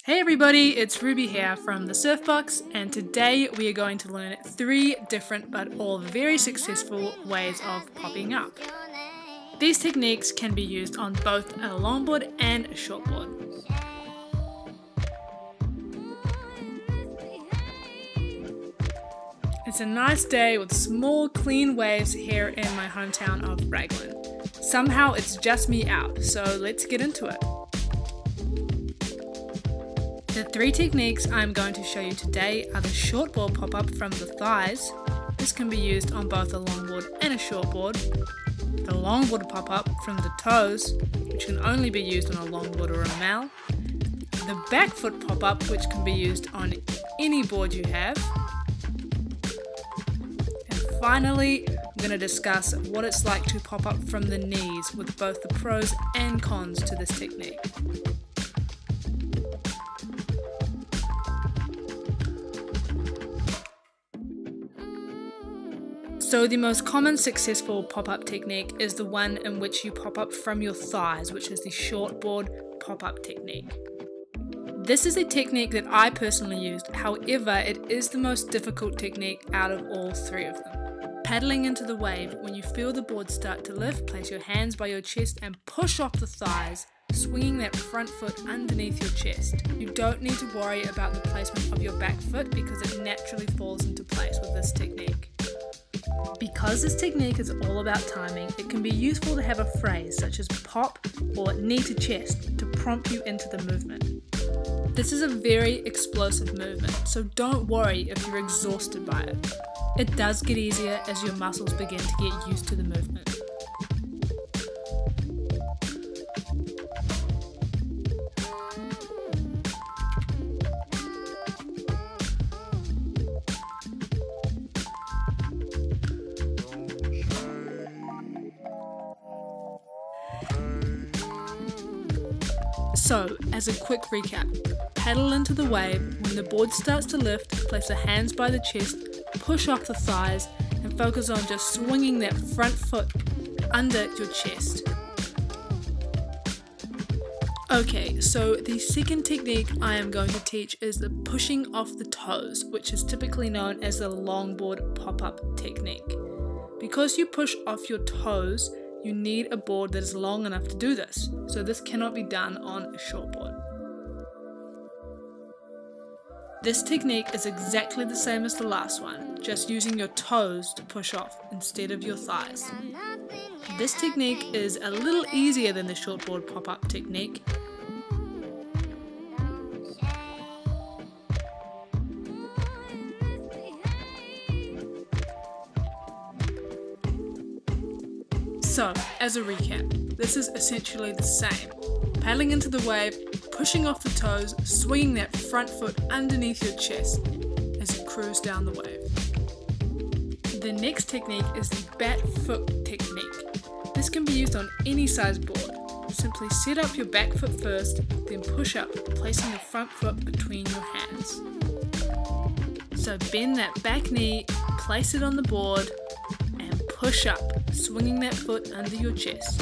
Hey everybody, it's Ruby here from the Surfbox, and today we are going to learn 3 different but all very successful ways of popping up. These techniques can be used on both a longboard and a shortboard. It's a nice day with small clean waves here in my hometown of Raglan. Somehow it's just me out, so let's get into it. The 3 techniques I'm going to show you today are the shortboard pop-up from the thighs. This can be used on both a longboard and a shortboard. The longboard pop-up from the toes, which can only be used on a longboard or a mal. The back foot pop-up, which can be used on any board you have. And finally, I'm going to discuss what it's like to pop up from the knees with both the pros and cons to this technique. So the most common successful pop-up technique is the one in which you pop up from your thighs, which is the shortboard pop-up technique. This is a technique that I personally used, however it is the most difficult technique out of all 3 of them. Paddling into the wave, when you feel the board start to lift, place your hands by your chest and push off the thighs, swinging that front foot underneath your chest. You don't need to worry about the placement of your back foot because it naturally falls into place with this technique. Because this technique is all about timing, it can be useful to have a phrase such as pop or knee to chest to prompt you into the movement. This is a very explosive movement, so don't worry if you're exhausted by it. It does get easier as your muscles begin to get used to the movement. So, as a quick recap, paddle into the wave. When the board starts to lift, place the hands by the chest, push off the thighs, and focus on just swinging that front foot under your chest. Okay, so the second technique I am going to teach is the pushing off the toes, which is typically known as the longboard pop-up technique. Because you push off your toes, you need a board that is long enough to do this, so this cannot be done on a shortboard. This technique is exactly the same as the last one, just using your toes to push off instead of your thighs. This technique is a little easier than the shortboard pop-up technique. So, as a recap, this is essentially the same. Paddling into the wave, pushing off the toes, swinging that front foot underneath your chest as you cruise down the wave. The next technique is the bat foot technique. This can be used on any size board. Simply set up your back foot first, then push up, placing the front foot between your hands. So bend that back knee, place it on the board, and push up, swinging that foot under your chest.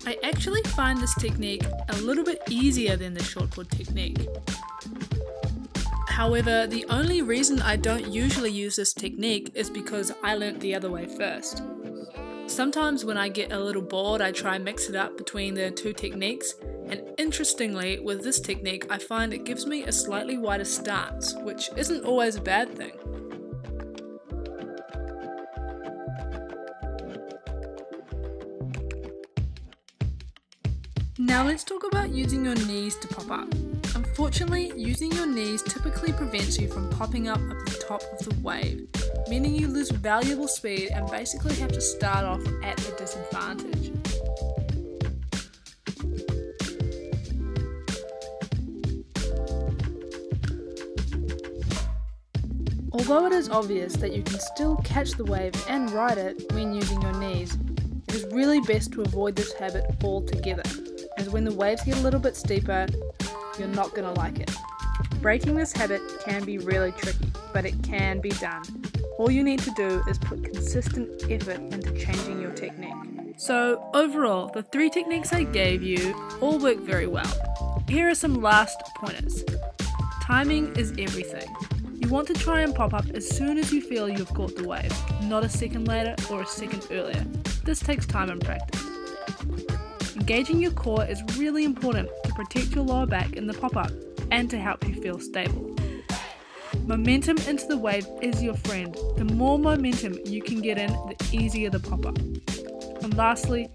I actually find this technique a little bit easier than the shortboard technique. However, the only reason I don't usually use this technique is because I learnt the other way first. Sometimes when I get a little bored, I try and mix it up between the 2 techniques, and interestingly, with this technique, I find it gives me a slightly wider stance, which isn't always a bad thing. Now let's talk about using your knees to pop up. Unfortunately, using your knees typically prevents you from popping up at the top of the wave, meaning you lose valuable speed and basically have to start off at a disadvantage. Although it is obvious that you can still catch the wave and ride it when using your knees, it is really best to avoid this habit altogether, as when the waves get a little bit steeper, you're not going to like it. Breaking this habit can be really tricky, but it can be done. All you need to do is put consistent effort into changing your technique. So overall, the 3 techniques I gave you all work very well. Here are some last pointers. Timing is everything. You want to try and pop up as soon as you feel you've caught the wave, not a second later or a second earlier. This takes time and practice. Engaging your core is really important to protect your lower back in the pop-up and to help you feel stable. Momentum into the wave is your friend. The more momentum you can get in, the easier the pop-up. And lastly,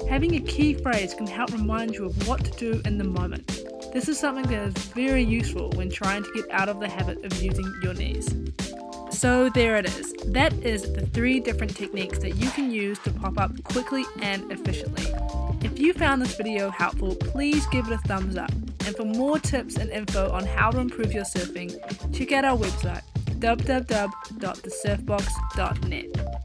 having a key phrase can help remind you of what to do in the moment. This is something that is very useful when trying to get out of the habit of using your knees. So there it is. That is the 3 different techniques that you can use to pop up quickly and efficiently. If you found this video helpful, please give it a thumbs up. And for more tips and info on how to improve your surfing, check out our website www.thesurfbox.net.